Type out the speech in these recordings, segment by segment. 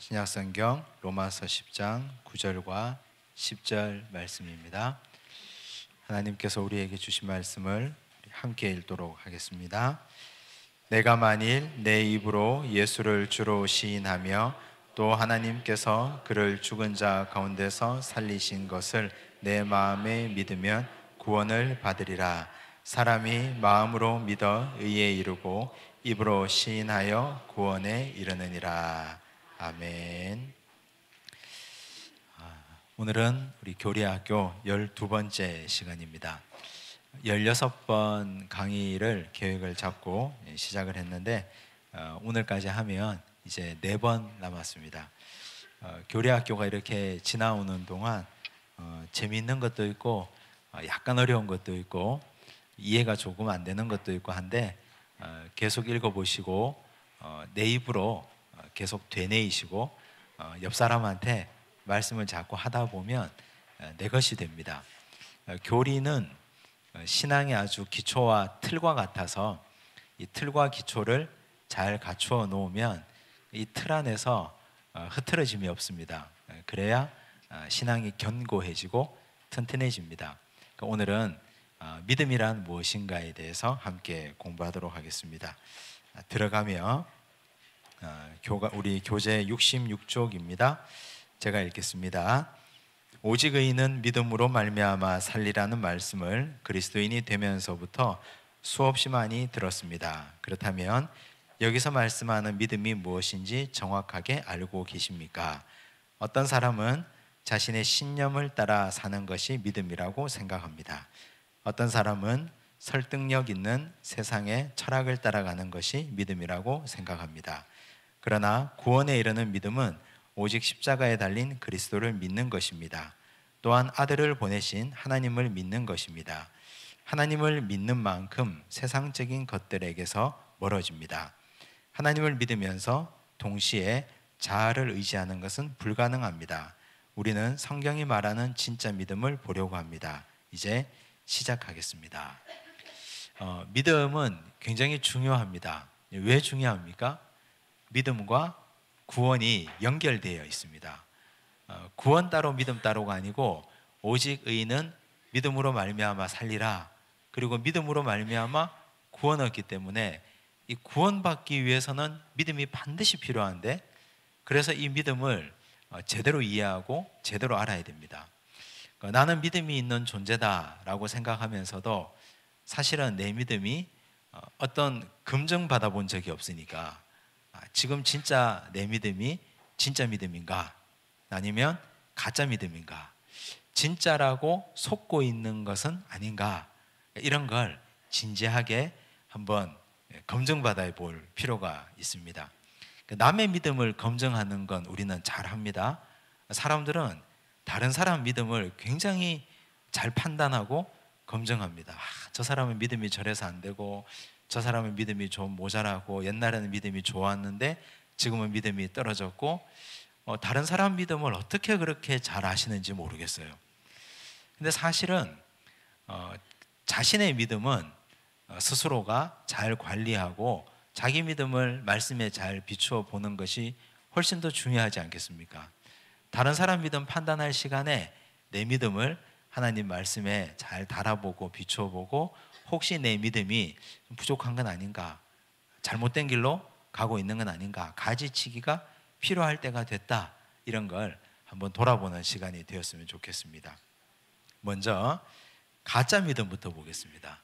신약성경 로마서 10장 9절과 10절 말씀입니다. 하나님께서 우리에게 주신 말씀을 함께 읽도록 하겠습니다. 내가 만일 내 입으로 예수를 주로 시인하며 또 하나님께서 그를 죽은 자 가운데서 살리신 것을 내 마음에 믿으면 구원을 받으리라. 사람이 마음으로 믿어 의에 이르고 입으로 시인하여 구원에 이르느니라. 아멘. 오늘은 우리 교리학교 12번째 시간입니다. 16번 강의를 계획을 잡고 시작을 했는데 오늘까지 하면 이제 4번 남았습니다. 교리학교가 이렇게 지나오는 동안 재미있는 것도 있고 약간 어려운 것도 있고 이해가 조금 안 되는 것도 있고 한데 계속 읽어보시고 내 입으로 계속 되뇌이시고 옆 사람한테 말씀을 자꾸 하다 보면 내 것이 됩니다. 교리는 신앙의 아주 기초와 틀과 같아서 이 틀과 기초를 잘 갖추어 놓으면 이 틀 안에서 흐트러짐이 없습니다. 그래야 신앙이 견고해지고 튼튼해집니다. 오늘은 믿음이란 무엇인가에 대해서 함께 공부하도록 하겠습니다. 들어가며 우리 교재 66쪽입니다. 제가 읽겠습니다. 오직 의인은 믿음으로 말미암아 살리라는 말씀을 그리스도인이 되면서부터 수없이 많이 들었습니다. 그렇다면 여기서 말씀하는 믿음이 무엇인지 정확하게 알고 계십니까? 어떤 사람은 자신의 신념을 따라 사는 것이 믿음이라고 생각합니다. 어떤 사람은 설득력 있는 세상의 철학을 따라가는 것이 믿음이라고 생각합니다. 그러나 구원에 이르는 믿음은 오직 십자가에 달린 그리스도를 믿는 것입니다. 또한 아들을 보내신 하나님을 믿는 것입니다. 하나님을 믿는 만큼 세상적인 것들에게서 멀어집니다. 하나님을 믿으면서 동시에 자아를 의지하는 것은 불가능합니다. 우리는 성경이 말하는 진짜 믿음을 보려고 합니다. 이제 시작하겠습니다. 믿음은 굉장히 중요합니다. 왜 중요합니까? 믿음과 구원이 연결되어 있습니다. 구원 따로 믿음 따로가 아니고 오직 의인은 믿음으로 말미암아 살리라. 그리고 믿음으로 말미암아 구원 얻기 때문에 이 구원받기 위해서는 믿음이 반드시 필요한데 그래서 이 믿음을 제대로 이해하고 제대로 알아야 됩니다. 나는 믿음이 있는 존재다라고 생각하면서도 사실은 내 믿음이 어떤 검증받아 본 적이 없으니까 지금 진짜 내 믿음이 진짜 믿음인가? 아니면 가짜 믿음인가? 진짜라고 속고 있는 것은 아닌가? 이런 걸 진지하게 한번 검증받아 볼 필요가 있습니다. 남의 믿음을 검증하는 건 우리는 잘합니다. 사람들은 다른 사람 믿음을 굉장히 잘 판단하고 검증합니다. 저 사람의 믿음이 저래서 안 되고 저 사람의 믿음이 좀 모자라고 옛날에는 믿음이 좋았는데 지금은 믿음이 떨어졌고 다른 사람 믿음을 어떻게 그렇게 잘 아시는지 모르겠어요. 근데 사실은 자신의 믿음은 스스로가 잘 관리하고 자기 믿음을 말씀에 잘 비추어 보는 것이 훨씬 더 중요하지 않겠습니까? 다른 사람 믿음 판단할 시간에 내 믿음을 하나님 말씀에 잘 달아보고 비추어 보고 혹시 내 믿음이 부족한 건 아닌가, 잘못된 길로 가고 있는 건 아닌가, 가지치기가 필요할 때가 됐다, 이런 걸 한번 돌아보는 시간이 되었으면 좋겠습니다. 먼저 가짜 믿음부터 보겠습니다.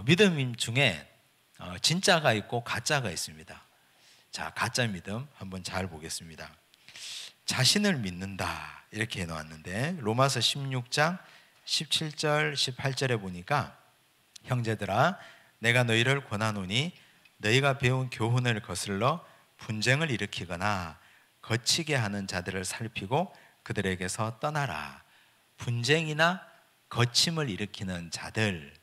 믿음 중에 진짜가 있고 가짜가 있습니다. 자, 가짜 믿음 한번 잘 보겠습니다. 자신을 믿는다 이렇게 해놓았는데 로마서 16장 17절 18절에 보니까 형제들아 내가 너희를 권하노니 너희가 배운 교훈을 거슬러 분쟁을 일으키거나 거치게 하는 자들을 살피고 그들에게서 떠나라. 분쟁이나 거침을 일으키는 자들.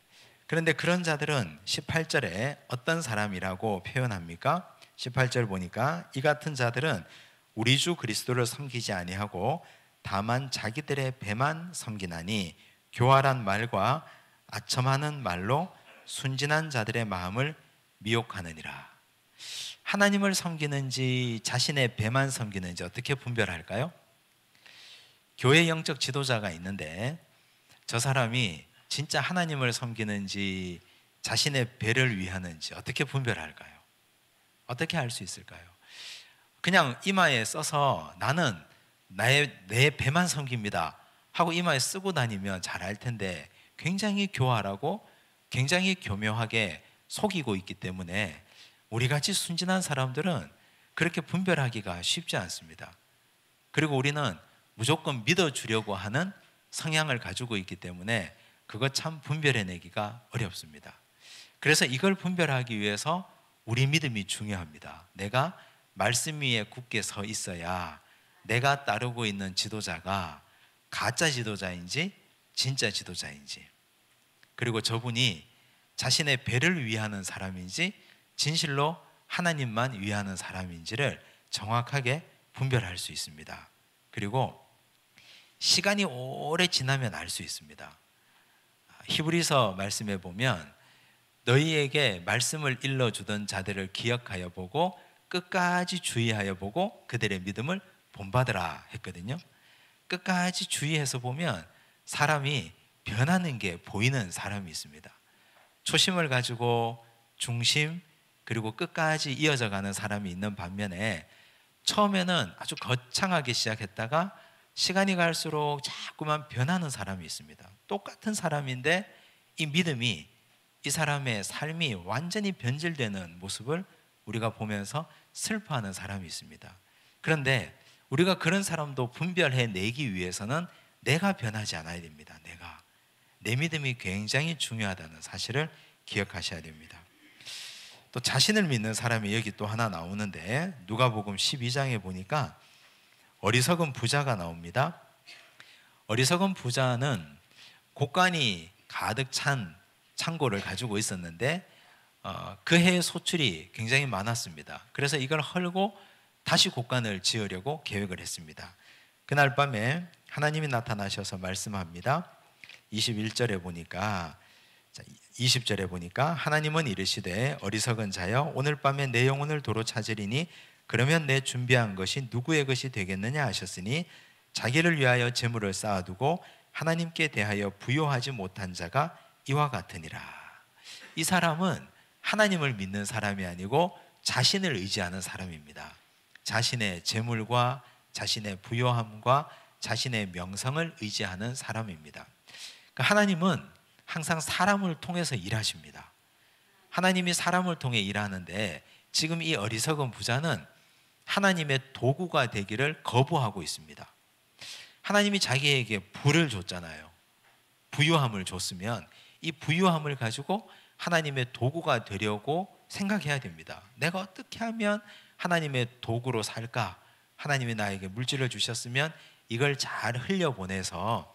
그런데 그런 자들은 18절에 어떤 사람이라고 표현합니까? 18절 보니까 이 같은 자들은 우리 주 그리스도를 섬기지 아니하고 다만 자기들의 배만 섬기나니 교활한 말과 아첨하는 말로 순진한 자들의 마음을 미혹하느니라. 하나님을 섬기는지 자신의 배만 섬기는지 어떻게 분별할까요? 교회 영적 지도자가 있는데 저 사람이 진짜 하나님을 섬기는지 자신의 배를 위하는지 어떻게 분별할까요? 어떻게 알 수 있을까요? 그냥 이마에 써서 나는 내 배만 섬깁니다 하고 이마에 쓰고 다니면 잘 알 텐데 굉장히 교활하고 굉장히 교묘하게 속이고 있기 때문에 우리같이 순진한 사람들은 그렇게 분별하기가 쉽지 않습니다. 그리고 우리는 무조건 믿어주려고 하는 성향을 가지고 있기 때문에 그거 참 분별해내기가 어렵습니다. 그래서 이걸 분별하기 위해서 우리 믿음이 중요합니다. 내가 말씀 위에 굳게 서 있어야 내가 따르고 있는 지도자가 가짜 지도자인지 진짜 지도자인지, 그리고 저분이 자신의 배를 위하는 사람인지 진실로 하나님만 위하는 사람인지를 정확하게 분별할 수 있습니다. 그리고 시간이 오래 지나면 알 수 있습니다. 히브리서 말씀에 보면 너희에게 말씀을 일러주던 자들을 기억하여 보고 끝까지 주의하여 보고 그들의 믿음을 본받으라 했거든요. 끝까지 주의해서 보면 사람이 변하는 게 보이는 사람이 있습니다. 초심을 가지고 중심 그리고 끝까지 이어져 가는 사람이 있는 반면에 처음에는 아주 거창하게 시작했다가 시간이 갈수록 자꾸만 변하는 사람이 있습니다. 똑같은 사람인데 이 믿음이, 이 사람의 삶이 완전히 변질되는 모습을 우리가 보면서 슬퍼하는 사람이 있습니다. 그런데 우리가 그런 사람도 분별해내기 위해서는 내가 변하지 않아야 됩니다. 내 믿음이 굉장히 중요하다는 사실을 기억하셔야 됩니다. 또 자신을 믿는 사람이 여기 또 하나 나오는데 누가복음 12장에 보니까 어리석은 부자가 나옵니다. 어리석은 부자는 곡간이 가득 찬 창고를 가지고 있었는데 그 해의 소출이 굉장히 많았습니다. 그래서 이걸 헐고 다시 곡간을 지으려고 계획을 했습니다. 그날 밤에 하나님이 나타나셔서 말씀합니다. 21절에 보니까 20절에 보니까 하나님은 이르시되 어리석은 자여 오늘 밤에 내 영혼을 도로 찾으리니 그러면 내 준비한 것이 누구의 것이 되겠느냐 하셨으니 자기를 위하여 재물을 쌓아두고 하나님께 대하여 부요하지 못한 자가 이와 같으니라. 이 사람은 하나님을 믿는 사람이 아니고 자신을 의지하는 사람입니다. 자신의 재물과 자신의 부요함과 자신의 명성을 의지하는 사람입니다. 하나님은 항상 사람을 통해서 일하십니다. 하나님이 사람을 통해 일하는데 지금 이 어리석은 부자는 하나님의 도구가 되기를 거부하고 있습니다. 하나님이 자기에게 부를 줬잖아요. 부유함을 줬으면 이 부유함을 가지고 하나님의 도구가 되려고 생각해야 됩니다. 내가 어떻게 하면 하나님의 도구로 살까? 하나님이 나에게 물질을 주셨으면 이걸 잘 흘려보내서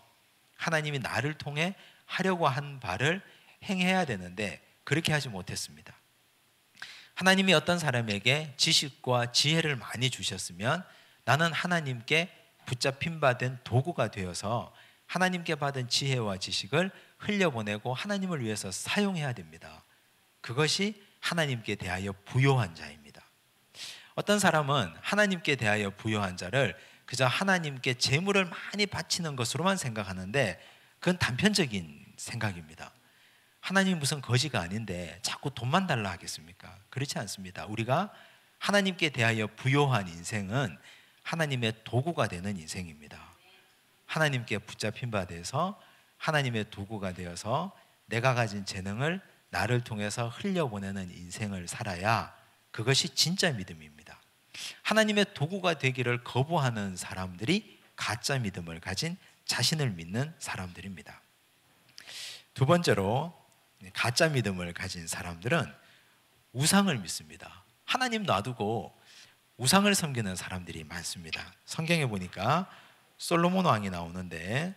하나님이 나를 통해 하려고 한 바를 행해야 되는데 그렇게 하지 못했습니다. 하나님이 어떤 사람에게 지식과 지혜를 많이 주셨으면 나는 하나님께 붙잡힌 바 된 도구가 되어서 하나님께 받은 지혜와 지식을 흘려보내고 하나님을 위해서 사용해야 됩니다. 그것이 하나님께 대하여 부요한 자입니다. 어떤 사람은 하나님께 대하여 부요한 자를 그저 하나님께 재물을 많이 바치는 것으로만 생각하는데 그건 단편적인 생각입니다. 하나님이 무슨 거지가 아닌데 자꾸 돈만 달라 하겠습니까? 그렇지 않습니다. 우리가 하나님께 대하여 부요한 인생은 하나님의 도구가 되는 인생입니다. 하나님께 붙잡힌 바 돼서 하나님의 도구가 되어서 내가 가진 재능을 나를 통해서 흘려보내는 인생을 살아야 그것이 진짜 믿음입니다. 하나님의 도구가 되기를 거부하는 사람들이 가짜 믿음을 가진 자신을 믿는 사람들입니다. 두 번째로 가짜 믿음을 가진 사람들은 우상을 믿습니다. 하나님 놔두고 우상을 섬기는 사람들이 많습니다. 성경에 보니까 솔로몬 왕이 나오는데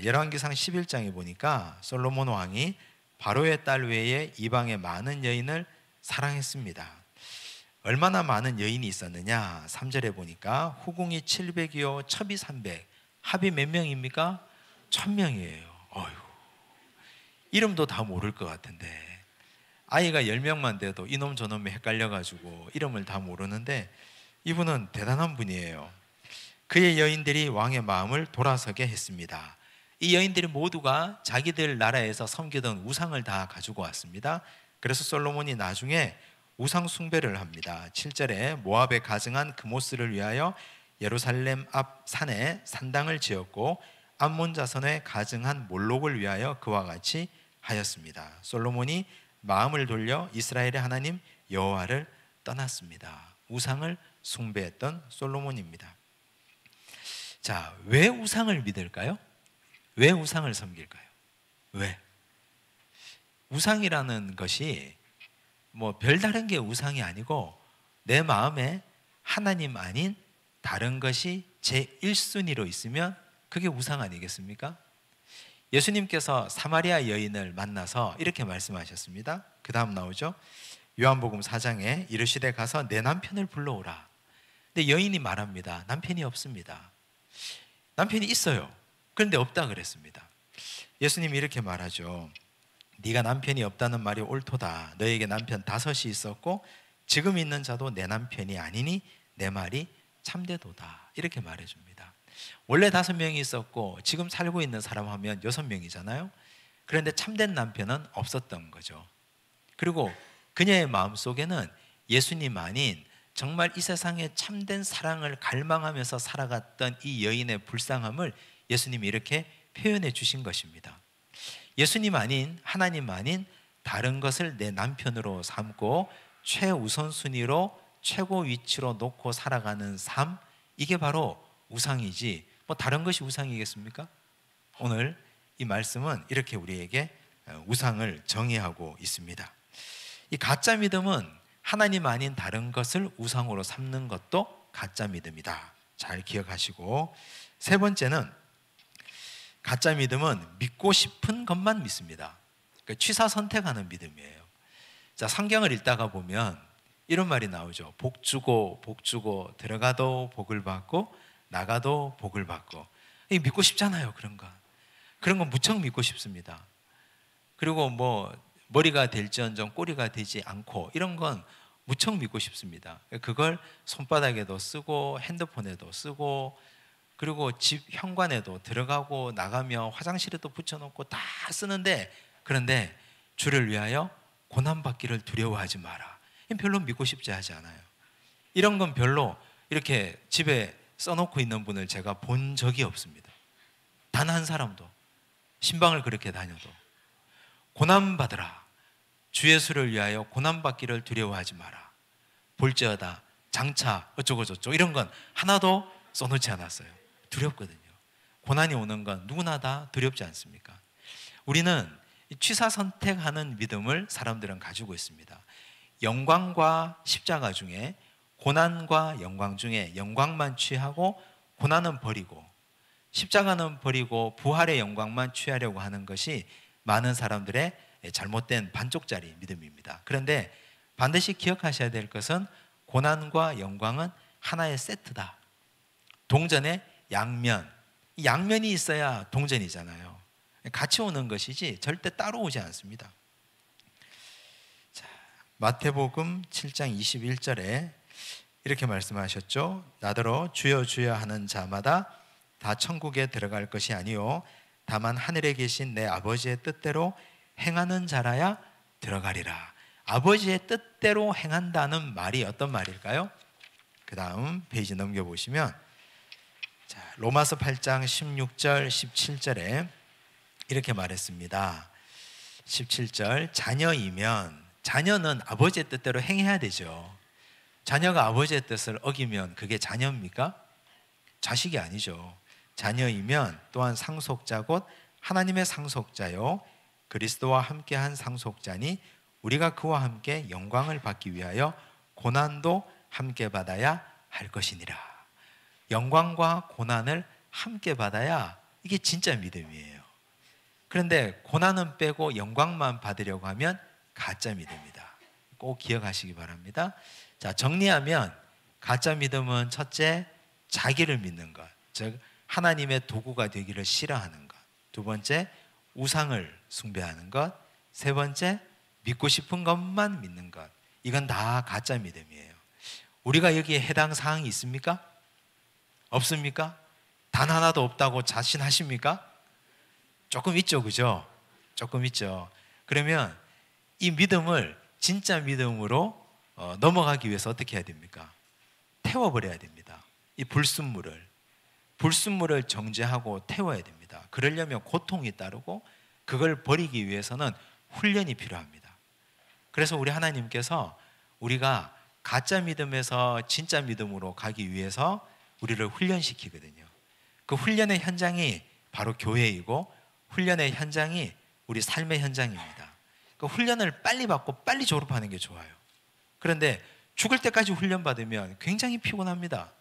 열왕기상 11장에 보니까 솔로몬 왕이 바로의 딸 외에 이방의 많은 여인을 사랑했습니다. 얼마나 많은 여인이 있었느냐? 3절에 보니까 후궁이 700이요 첩이 300. 합이 몇 명입니까? 1000명이에요. 어휴, 이름도 다 모를 것 같은데 아이가 10명만 돼도 이놈 저놈이 헷갈려가지고 이름을 다 모르는데 이분은 대단한 분이에요. 그의 여인들이 왕의 마음을 돌아서게 했습니다. 이 여인들이 모두가 자기들 나라에서 섬기던 우상을 다 가지고 왔습니다. 그래서 솔로몬이 나중에 우상 숭배를 합니다. 7절에 모압에 가증한 그모스를 위하여 예루살렘 앞 산에 산당을 지었고 암몬 자손에 가증한 몰록을 위하여 그와 같이 하였습니다. 솔로몬이 마음을 돌려 이스라엘의 하나님 여호와를 떠났습니다. 우상을 숭배했던 솔로몬입니다. 자, 왜 우상을 믿을까요? 왜 우상을 섬길까요? 왜? 우상이라는 것이 뭐 별다른 게 우상이 아니고 내 마음에 하나님 아닌 다른 것이 제1순위로 있으면 그게 우상 아니겠습니까? 예수님께서 사마리아 여인을 만나서 이렇게 말씀하셨습니다. 그 다음 나오죠. 요한복음 4장에 이르시되 가서 내 남편을 불러오라. 근데 여인이 말합니다. 남편이 없습니다. 남편이 있어요. 그런데 없다 그랬습니다. 예수님이 이렇게 말하죠. 네가 남편이 없다는 말이 옳도다. 너에게 남편 5이 있었고 지금 있는 자도 내 남편이 아니니 내 말이 참되도다. 이렇게 말해줍니다. 원래 5명이 있었고 지금 살고 있는 사람 하면 6명이잖아요. 그런데 참된 남편은 없었던 거죠. 그리고 그녀의 마음속에는 예수님 아닌 정말 이 세상에 참된 사랑을 갈망하면서 살아갔던 이 여인의 불쌍함을 예수님이 이렇게 표현해 주신 것입니다. 예수님 아닌, 하나님 아닌 다른 것을 내 남편으로 삼고 최우선순위로 최고 위치로 놓고 살아가는 삶, 이게 바로 우상이지 뭐 다른 것이 우상이겠습니까? 오늘 이 말씀은 이렇게 우리에게 우상을 정의하고 있습니다. 이 가짜 믿음은 하나님 아닌 다른 것을 우상으로 삼는 것도 가짜 믿음이다. 잘 기억하시고, 세 번째는 가짜 믿음은 믿고 싶은 것만 믿습니다. 그러니까 취사 선택하는 믿음이에요. 자, 성경을 읽다가 보면 이런 말이 나오죠. 복 주고 복 주고 들어가도 복을 받고 나가도 복을 받고. 믿고 싶잖아요. 그런 건 무척 믿고 싶습니다. 그리고 뭐 머리가 될지언정 꼬리가 되지 않고 이런 건 무척 믿고 싶습니다. 그걸 손바닥에도 쓰고 핸드폰에도 쓰고 그리고 집 현관에도 들어가고 나가며 화장실에도 붙여놓고 다 쓰는데, 그런데 주를 위하여 고난받기를 두려워하지 마라. 별로 믿고 싶지 하지 않아요. 이런 건 별로 이렇게 집에 써놓고 있는 분을 제가 본 적이 없습니다. 단 한 사람도. 신방을 그렇게 다녀도 고난받으라. 주 예수를 위하여 고난받기를 두려워하지 마라. 볼지어다 장차 어쩌고 저쩌고 이런 건 하나도 써놓지 않았어요. 두렵거든요. 고난이 오는 건 누구나 다 두렵지 않습니까? 우리는 취사 선택하는 믿음을 사람들은 가지고 있습니다. 영광과 십자가 중에 고난과 영광 중에 영광만 취하고 고난은 버리고 십자가는 버리고 부활의 영광만 취하려고 하는 것이 많은 사람들의 잘못된 반쪽짜리 믿음입니다. 그런데 반드시 기억하셔야 될 것은 고난과 영광은 하나의 세트다. 동전의 양면, 양면이 있어야 동전이잖아요. 같이 오는 것이지 절대 따로 오지 않습니다. 자, 마태복음 7장 21절에 이렇게 말씀하셨죠. 나더러 주여 주여 하는 자마다 다 천국에 들어갈 것이 아니요 다만 하늘에 계신 내 아버지의 뜻대로 행하는 자라야 들어가리라. 아버지의 뜻대로 행한다는 말이 어떤 말일까요? 그 다음 페이지 넘겨보시면 자, 로마서 8장 16절 17절에 이렇게 말했습니다. 17절 자녀이면, 자녀는 아버지의 뜻대로 행해야 되죠. 자녀가 아버지의 뜻을 어기면 그게 자녀입니까? 자식이 아니죠. 자녀이면 또한 상속자 곧 하나님의 상속자요 그리스도와 함께한 상속자니 우리가 그와 함께 영광을 받기 위하여 고난도 함께 받아야 할 것이니라. 영광과 고난을 함께 받아야 이게 진짜 믿음이에요. 그런데 고난은 빼고 영광만 받으려고 하면 가짜 믿음이다. 꼭 기억하시기 바랍니다. 자, 정리하면 가짜 믿음은 첫째, 자기를 믿는 것, 즉 하나님의 도구가 되기를 싫어하는 것. 두 번째, 우상을 숭배하는 것. 세 번째, 믿고 싶은 것만 믿는 것, 이건 다 가짜 믿음이에요. 우리가 여기에 해당 사항이 있습니까? 없습니까? 단 하나도 없다고 자신하십니까? 조금 있죠, 그죠? 조금 있죠. 그러면 이 믿음을 진짜 믿음으로 넘어가기 위해서 어떻게 해야 됩니까? 태워버려야 됩니다. 이 불순물을 정죄하고 태워야 됩니다. 그러려면 고통이 따르고 그걸 버리기 위해서는 훈련이 필요합니다. 그래서 우리 하나님께서 우리가 가짜 믿음에서 진짜 믿음으로 가기 위해서 우리를 훈련시키거든요. 그 훈련의 현장이 바로 교회이고 훈련의 현장이 우리 삶의 현장입니다. 그 훈련을 빨리 받고 빨리 졸업하는 게 좋아요. 그런데 죽을 때까지 훈련받으면 굉장히 피곤합니다.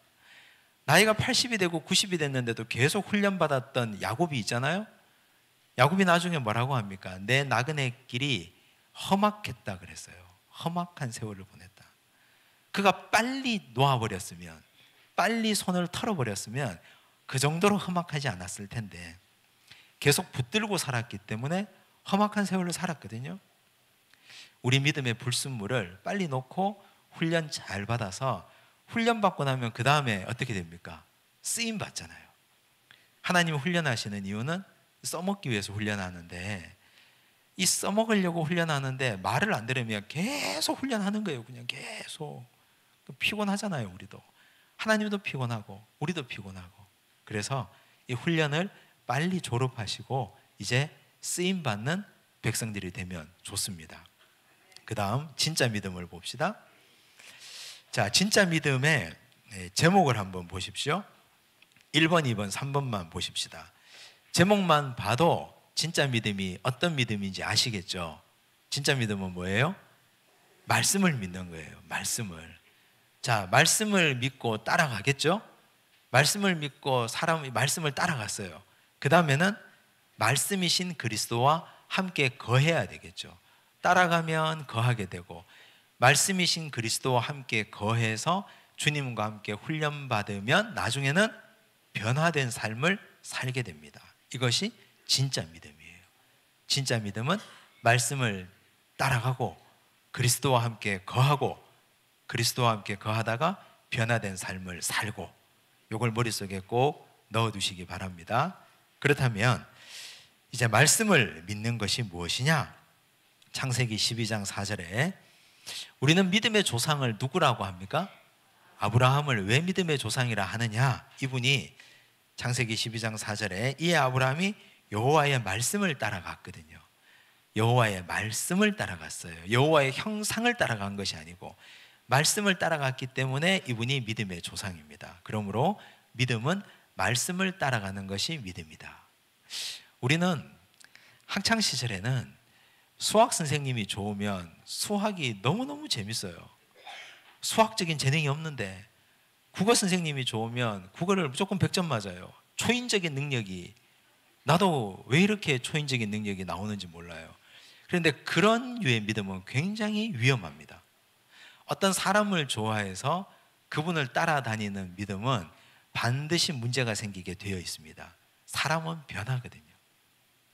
나이가 80이 되고 90이 됐는데도 계속 훈련받았던 야곱이 있잖아요. 야곱이 나중에 뭐라고 합니까? 내 나그네 길이 험악했다 그랬어요. 험악한 세월을 보냈다. 그가 빨리 놓아버렸으면, 빨리 손을 털어버렸으면 그 정도로 험악하지 않았을 텐데 계속 붙들고 살았기 때문에 험악한 세월을 살았거든요. 우리 믿음의 불순물을 빨리 놓고 훈련 잘 받아서 훈련받고 나면 그 다음에 어떻게 됩니까? 쓰임 받잖아요. 하나님 훈련하시는 이유는 써먹기 위해서 훈련하는데, 이 써먹으려고 훈련하는데 말을 안 들으면 계속 훈련하는 거예요. 그냥 계속. 피곤하잖아요. 우리도. 하나님도 피곤하고 우리도 피곤하고. 그래서 이 훈련을 빨리 졸업하시고 이제 쓰임받는 백성들이 되면 좋습니다. 그 다음 진짜 믿음을 봅시다. 자, 진짜 믿음의 제목을 한번 보십시오. 1번, 2번, 3번만 보십시다. 제목만 봐도 진짜 믿음이 어떤 믿음인지 아시겠죠? 진짜 믿음은 뭐예요? 말씀을 믿는 거예요. 말씀을. 자, 말씀을 믿고 따라가겠죠? 말씀을 믿고 사람이 말씀을 따라갔어요. 그 다음에는 말씀이신 그리스도와 함께 거해야 되겠죠. 따라가면 거하게 되고, 말씀이신 그리스도와 함께 거해서 주님과 함께 훈련받으면 나중에는 변화된 삶을 살게 됩니다. 이것이 진짜 믿음이에요. 진짜 믿음은 말씀을 따라가고 그리스도와 함께 거하고 그리스도와 함께 거하다가 변화된 삶을 살고, 이걸 머릿속에 꼭 넣어두시기 바랍니다. 그렇다면 이제 말씀을 믿는 것이 무엇이냐? 창세기 12장 4절에 우리는 믿음의 조상을 누구라고 합니까? 아브라함을 왜 믿음의 조상이라 하느냐? 이분이 창세기 12장 4절에 이 아브라함이 여호와의 말씀을 따라갔거든요. 여호와의 말씀을 따라갔어요. 여호와의 형상을 따라간 것이 아니고 말씀을 따라갔기 때문에 이분이 믿음의 조상입니다. 그러므로 믿음은 말씀을 따라가는 것이 믿음이다. 우리는 학창시절에는 수학 선생님이 좋으면 수학이 너무너무 재밌어요. 수학적인 재능이 없는데 국어 선생님이 좋으면 국어를 무조건 100점 맞아요. 초인적인 능력이, 나도 왜 이렇게 초인적인 능력이 나오는지 몰라요. 그런데 그런 유의 믿음은 굉장히 위험합니다. 어떤 사람을 좋아해서 그분을 따라다니는 믿음은 반드시 문제가 생기게 되어 있습니다. 사람은 변하거든요.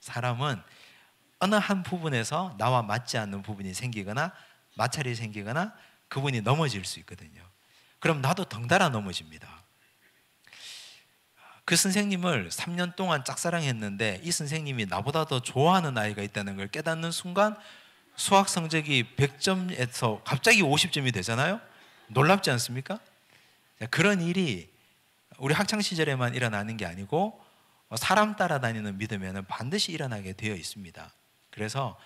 사람은 어느 한 부분에서 나와 맞지 않는 부분이 생기거나 마찰이 생기거나 그분이 넘어질 수 있거든요. 그럼 나도 덩달아 넘어집니다. 그 선생님을 3년 동안 짝사랑했는데 이 선생님이 나보다 더 좋아하는 아이가 있다는 걸 깨닫는 순간 수학 성적이 100점에서 갑자기 50점이 되잖아요. 놀랍지 않습니까? 그런 일이 우리 학창시절에만 일어나는 게 아니고 사람 따라다니는 믿음에는 반드시 일어나게 되어 있습니다. 그래서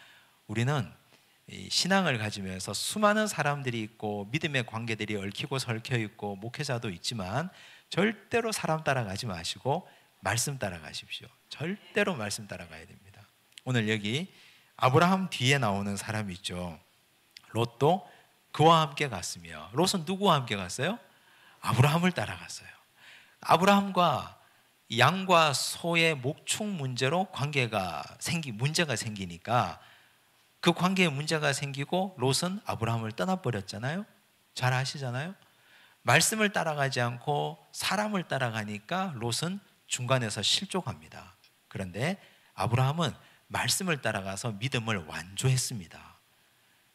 우리는 신앙을 가지면서 수많은 사람들이 있고 믿음의 관계들이 얽히고 설켜 있고 목회자도 있지만 절대로 사람 따라가지 마시고 말씀 따라가십시오. 절대로 말씀 따라가야 됩니다. 오늘 여기 아브라함 뒤에 나오는 사람이 있죠. 롯도 그와 함께 갔으며, 롯은 누구와 함께 갔어요? 아브라함을 따라갔어요. 아브라함과 양과 소의 목축 문제로 문제가 생기니까 그 관계에 문제가 생기고 롯은 아브라함을 떠나버렸잖아요. 잘 아시잖아요. 말씀을 따라가지 않고 사람을 따라가니까 롯은 중간에서 실족합니다. 그런데 아브라함은 말씀을 따라가서 믿음을 완주했습니다.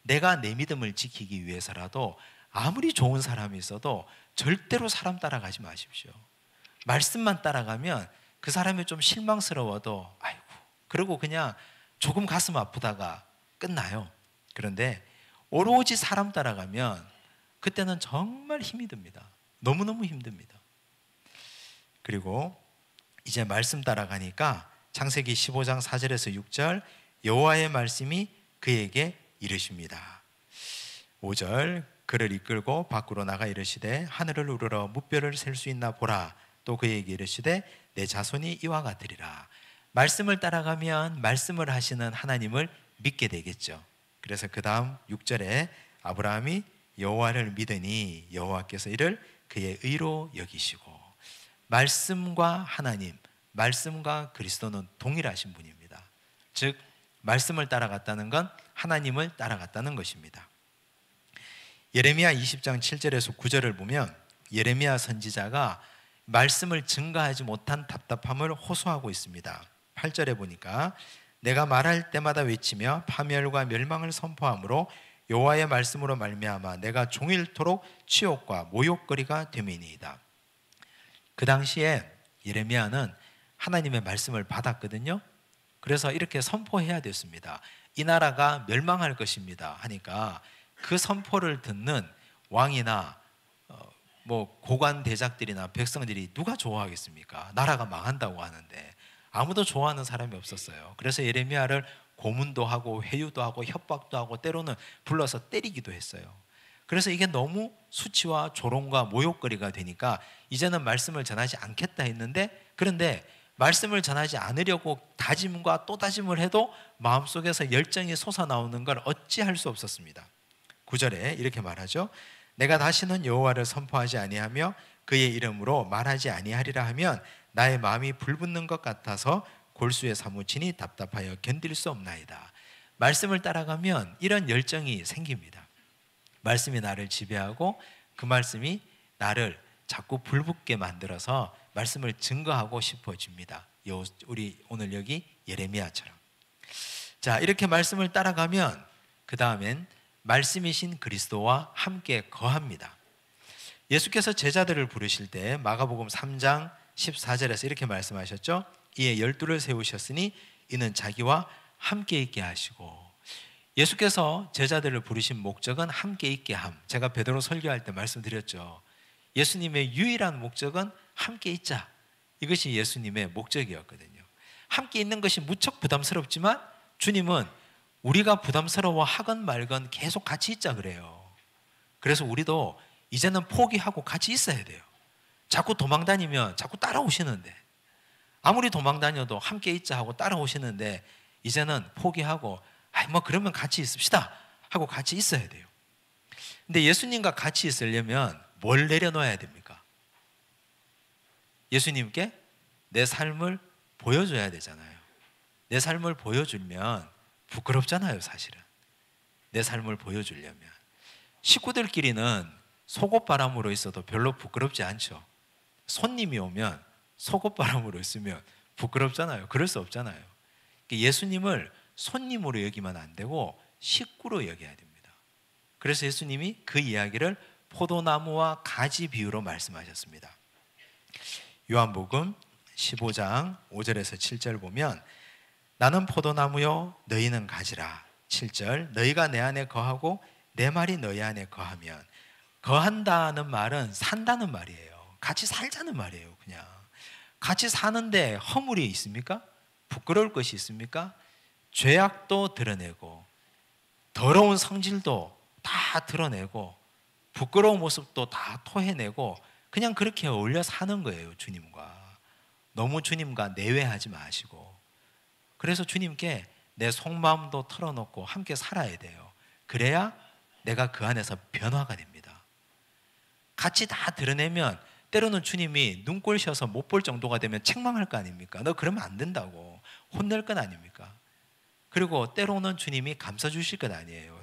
내가 내 믿음을 지키기 위해서라도 아무리 좋은 사람이 있어도 절대로 사람 따라가지 마십시오. 말씀만 따라가면 그 사람이 좀 실망스러워도 아이고, 그러고 그냥 조금 가슴 아프다가 끝나요. 그런데 오로지 사람 따라가면 그때는 정말 힘이 듭니다. 너무너무 힘듭니다. 그리고 이제 말씀 따라가니까 창세기 15장 4절에서 6절, 여호와의 말씀이 그에게 이르십니다. 5절, 그를 이끌고 밖으로 나가 이르시되 하늘을 우러러 무뼈를 셀 수 있나 보라. 또 그에게 이르시되 내 자손이 이와 같으리라. 말씀을 따라가면 말씀을 하시는 하나님을 믿게 되겠죠. 그래서 그 다음 6절에 아브라함이 여호와를 믿으니 여호와께서 이를 그의 의로 여기시고, 말씀과 하나님, 말씀과 그리스도는 동일하신 분입니다. 즉 말씀을 따라갔다는 건 하나님을 따라갔다는 것입니다. 예레미야 20장 7절에서 9절을 보면 예레미야 선지자가 말씀을 증거하지 못한 답답함을 호소하고 있습니다. 8절에 보니까 내가 말할 때마다 외치며 파멸과 멸망을 선포함으로 여호와의 말씀으로 말미암아 내가 종일토록 치욕과 모욕거리가 됨이니이다. 그 당시에 예레미야는 하나님의 말씀을 받았거든요. 그래서 이렇게 선포해야 됐습니다. 이 나라가 멸망할 것입니다 하니까 그 선포를 듣는 왕이나 고관 대작들이나 백성들이 누가 좋아하겠습니까? 나라가 망한다고 하는데 아무도 좋아하는 사람이 없었어요. 그래서 예레미야를 고문도 하고 회유도 하고 협박도 하고 때로는 불러서 때리기도 했어요. 그래서 이게 너무 수치와 조롱과 모욕거리가 되니까 이제는 말씀을 전하지 않겠다 했는데, 그런데 말씀을 전하지 않으려고 다짐과 또 다짐을 해도 마음속에서 열정이 솟아나오는 걸 어찌할 수 없었습니다. 9절에 이렇게 말하죠. 내가 다시는 여호와를 선포하지 아니하며 그의 이름으로 말하지 아니하리라 하면 나의 마음이 불붙는 것 같아서 골수에 사무치니 답답하여 견딜 수 없나이다. 말씀을 따라가면 이런 열정이 생깁니다. 말씀이 나를 지배하고 그 말씀이 나를 자꾸 불붙게 만들어서 말씀을 증거하고 싶어집니다. 우리 오늘 여기 예레미야처럼. 자, 이렇게 말씀을 따라가면 그 다음엔 말씀이신 그리스도와 함께 거합니다. 예수께서 제자들을 부르실 때 마가복음 3장 14절에서 이렇게 말씀하셨죠. 이에 12를 세우셨으니 이는 자기와 함께 있게 하시고. 예수께서 제자들을 부르신 목적은 함께 있게 함. 제가 베드로 설교할 때 말씀드렸죠. 예수님의 유일한 목적은 함께 있자. 이것이 예수님의 목적이었거든요. 함께 있는 것이 무척 부담스럽지만 주님은 우리가 부담스러워 하건 말건 계속 같이 있자 그래요. 그래서 우리도 이제는 포기하고 같이 있어야 돼요. 자꾸 도망다니면 자꾸 따라오시는데, 아무리 도망다녀도 함께 있자 하고 따라오시는데 이제는 포기하고 그러면 같이 있읍시다 하고 같이 있어야 돼요. 근데 예수님과 같이 있으려면 뭘 내려놓아야 됩니까? 예수님께 내 삶을 보여줘야 되잖아요. 내 삶을 보여주면 부끄럽잖아요, 사실은. 내 삶을 보여주려면. 식구들끼리는 속옷바람으로 있어도 별로 부끄럽지 않죠. 손님이 오면 속옷바람으로 있으면 부끄럽잖아요. 그럴 수 없잖아요. 예수님을 손님으로 여기면 안 되고 식구로 여겨야 됩니다. 그래서 예수님이 그 이야기를 포도나무와 가지 비유로 말씀하셨습니다. 요한복음 15장 5절에서 7절 보면 나는 포도나무요 너희는 가지라. 7절 너희가 내 안에 거하고 내 말이 너희 안에 거하면. 거한다는 말은 산다는 말이에요. 같이 살자는 말이에요. 그냥 같이 사는데 허물이 있습니까? 부끄러울 것이 있습니까? 죄악도 드러내고 더러운 성질도 다 드러내고 부끄러운 모습도 다 토해내고 그냥 그렇게 어울려 사는 거예요. 주님과 너무 주님과 내외하지 마시고. 그래서 주님께 내 속마음도 털어놓고 함께 살아야 돼요. 그래야 내가 그 안에서 변화가 됩니다. 같이 다 드러내면 때로는 주님이 눈꼴 셔서 못 볼 정도가 되면 책망할 거 아닙니까? 너 그러면 안 된다고 혼낼 건 아닙니까? 그리고 때로는 주님이 감싸주실 것 아니에요.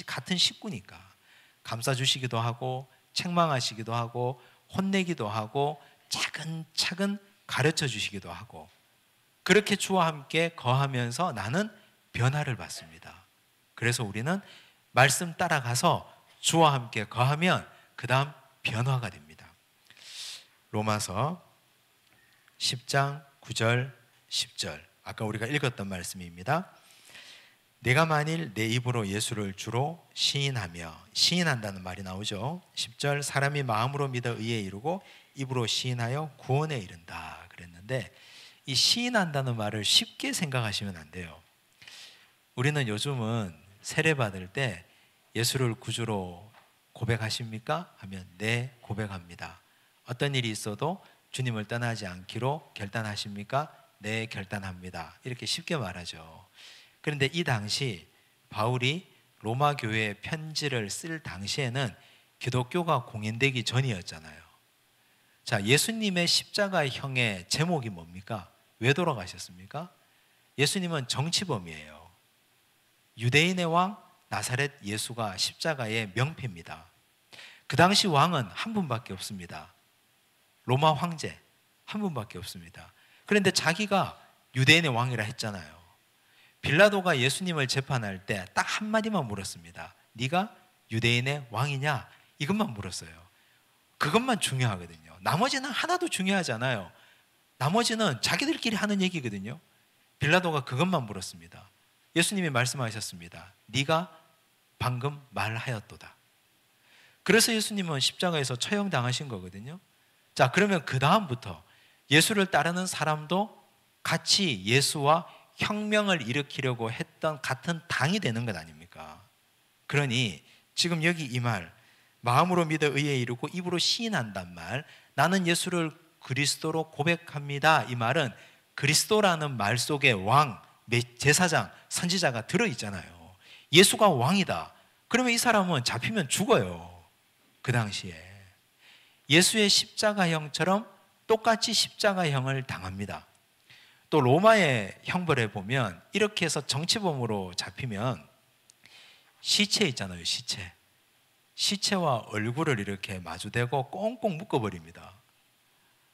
같은 식구니까 감싸주시기도 하고 책망하시기도 하고 혼내기도 하고 차근차근 가르쳐 주시기도 하고, 그렇게 주와 함께 거하면서 나는 변화를 받습니다. 그래서 우리는 말씀 따라가서 주와 함께 거하면 그 다음 변화가 됩니다. 로마서 10장 9절 10절, 아까 우리가 읽었던 말씀입니다. 내가 만일 내 입으로 예수를 주로 시인하며, 시인한다는 말이 나오죠. 10절, 사람이 마음으로 믿어 의에 이르고 입으로 시인하여 구원에 이른다 그랬는데, 이 시인한다는 말을 쉽게 생각하시면 안 돼요. 우리는 요즘은 세례 받을 때 예수를 구주로 고백하십니까? 하면 네, 고백합니다. 어떤 일이 있어도 주님을 떠나지 않기로 결단하십니까? 네, 결단합니다. 이렇게 쉽게 말하죠. 그런데 이 당시 바울이 로마 교회에 편지를 쓸 당시에는 기독교가 공인되기 전이었잖아요. 자, 예수님의 십자가형의 제목이 뭡니까? 왜 돌아가셨습니까? 예수님은 정치범이에요. 유대인의 왕 나사렛 예수가 십자가의 명패입니다. 그 당시 왕은 한 분밖에 없습니다. 로마 황제 한 분밖에 없습니다. 그런데 자기가 유대인의 왕이라 했잖아요. 빌라도가 예수님을 재판할 때 딱 한마디만 물었습니다. 네가 유대인의 왕이냐? 이것만 물었어요. 그것만 중요하거든요. 나머지는 하나도 중요하지 않아요. 나머지는 자기들끼리 하는 얘기거든요. 빌라도가 그것만 물었습니다. 예수님이 말씀하셨습니다. 네가 방금 말하였도다. 그래서 예수님은 십자가에서 처형당하신 거거든요. 자, 그러면 그 다음부터 예수를 따르는 사람도 같이 예수와 혁명을 일으키려고 했던 같은 당이 되는 것 아닙니까? 그러니 지금 여기 이 말, 마음으로 믿어 의에 이르고 입으로 시인한단 말, 나는 예수를 그리스도로 고백합니다, 이 말은 그리스도라는 말 속에 왕, 제사장, 선지자가 들어있잖아요. 예수가 왕이다. 그러면 이 사람은 잡히면 죽어요. 그 당시에 예수의 십자가형처럼 똑같이 십자가형을 당합니다. 또 로마의 형벌에 보면 이렇게 해서 정치범으로 잡히면 시체 있잖아요. 시체와 얼굴을 이렇게 마주대고 꽁꽁 묶어버립니다.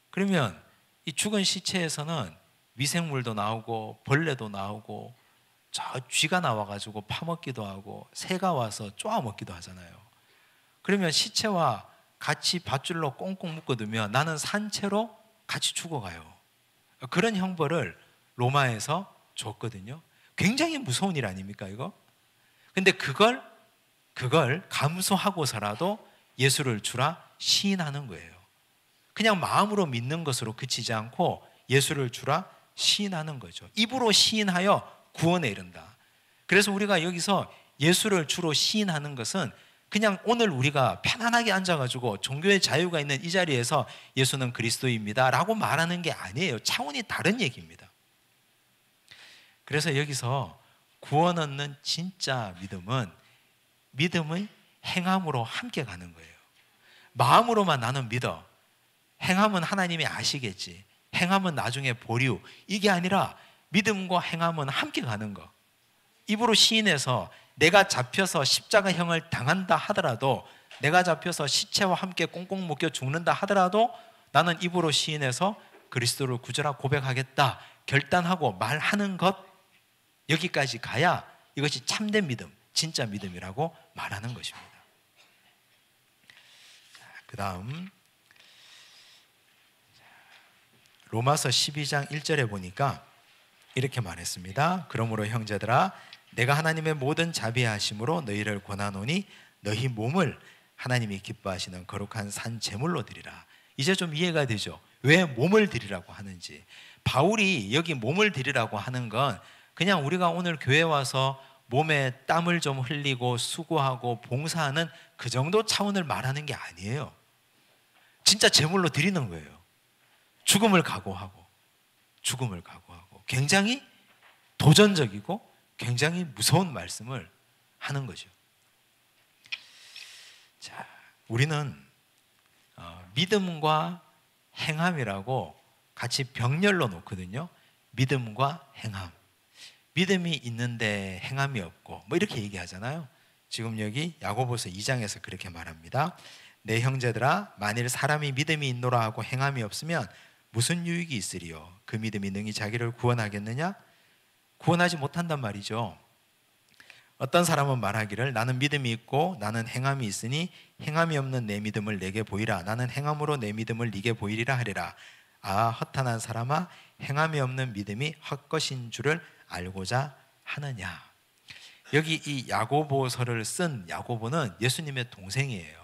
그러면 이 죽은 시체에서는 미생물도 나오고 벌레도 나오고 저 쥐가 나와가지고 파먹기도 하고 새가 와서 쪼아먹기도 하잖아요. 그러면 시체와 같이 밧줄로 꽁꽁 묶어두면 나는 산채로 같이 죽어가요. 그런 형벌을 로마에서 줬거든요. 굉장히 무서운 일 아닙니까 이거? 근데 그걸 감수하고서라도 예수를 주라 시인하는 거예요. 그냥 마음으로 믿는 것으로 그치지 않고 예수를 주라 시인하는 거죠. 입으로 시인하여 구원에 이른다. 그래서 우리가 여기서 예수를 주로 시인하는 것은 그냥 오늘 우리가 편안하게 앉아가지고 종교의 자유가 있는 이 자리에서 예수는 그리스도입니다 라고 말하는 게 아니에요. 차원이 다른 얘기입니다. 그래서 여기서 구원 얻는 진짜 믿음의 행함으로 함께 가는 거예요. 마음으로만 나는 믿어. 행함은 하나님이 아시겠지. 행함은 나중에 보류. 이게 아니라 믿음과 행함은 함께 가는 거. 입으로 시인해서 내가 잡혀서 십자가형을 당한다 하더라도, 내가 잡혀서 시체와 함께 꽁꽁 묶여 죽는다 하더라도 나는 입으로 시인해서 그리스도를 구주라 고백하겠다 결단하고 말하는 것, 여기까지 가야 이것이 참된 믿음, 진짜 믿음이라고 말하는 것입니다. 그 다음 로마서 12장 1절에 보니까 이렇게 말했습니다. 그러므로 형제들아, 내가 하나님의 모든 자비하심으로 너희를 권하노니 너희 몸을 하나님이 기뻐하시는 거룩한 산 제물로 드리라. 이제 좀 이해가 되죠? 왜 몸을 드리라고 하는지. 바울이 여기 몸을 드리라고 하는 건 그냥 우리가 오늘 교회 와서 몸에 땀을 좀 흘리고 수고하고 봉사하는 그 정도 차원을 말하는 게 아니에요. 진짜 제물로 드리는 거예요. 죽음을 각오하고 굉장히 도전적이고 굉장히 무서운 말씀을 하는 거죠. 자, 우리는 믿음과 행함이라고 같이 병렬로 놓거든요. 믿음과 행함. 믿음이 있는데 행함이 없고 뭐 이렇게 얘기하잖아요. 지금 여기 야고보서 2장에서 그렇게 말합니다. 내 형제들아, 만일 사람이 믿음이 있노라 하고 행함이 없으면 무슨 유익이 있으리요? 그 믿음이 능히 자기를 구원하겠느냐? 구원하지 못한단 말이죠. 어떤 사람은 말하기를 나는 믿음이 있고 나는 행함이 있으니 행함이 없는 내 믿음을 내게 보이라. 나는 행함으로 내 믿음을 네게 보이리라 하리라. 아, 허탄한 사람아, 행함이 없는 믿음이 헛것인 줄을 알고자 하느냐. 여기 이 야고보서를 쓴 야고보는 예수님의 동생이에요.